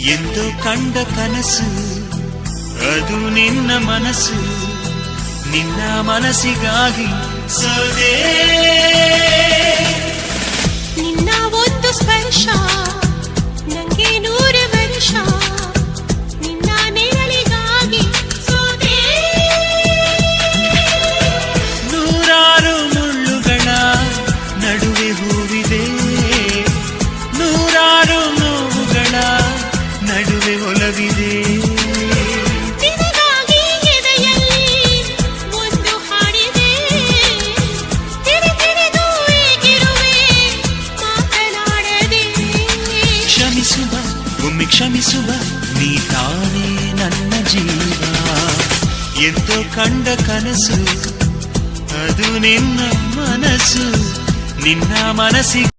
ಎಂದೋ ಕಂಡ ಕನಸು ಅದು ನಿನ್ನ ಮನಸ್ಸು, ನಿನ್ನ ಮನಸ್ಸಿಗಾಗಿ ಸೋದೆ. ನಿನ್ನ ಒಂದು ಸ್ಪರ್ಶ ನಂಗೆ 100 ವರ್ಷ, ನಿನ್ನ ನೆರಳಿಗಾಗಿ ಸೋದೆ. ನೂರಾರು ಮುಳ್ಳುಗಳ ನಡುವೆ ಹೂವಿದೆ, ನೂರಾರು ನೋವುಗಳ ನಡುವೆ ಒಲವಿದೆ. ನಿನಗಾಗಿ ಎದೆಯಲ್ಲಿ ಒಂದು ಹಾಡಿದೆ, ತಿರುತಿರುದು ಏಕಿರುವೆ ಮಾತನಾಡದೆ. ಕ್ಷಮಿಸುವ ಒಮ್ಮೆ ಕ್ಷಮಿಸುವ, ನೀ ತಾನೇ ನನ್ನ ಜೀವ. ಎಂದೋ ಕಂಡ ಕನಸು ಅದು ನಿನ್ನ ಮನಸ್ಸು, ನಿನ್ನ ಮನಸ್ಸಿಗೆ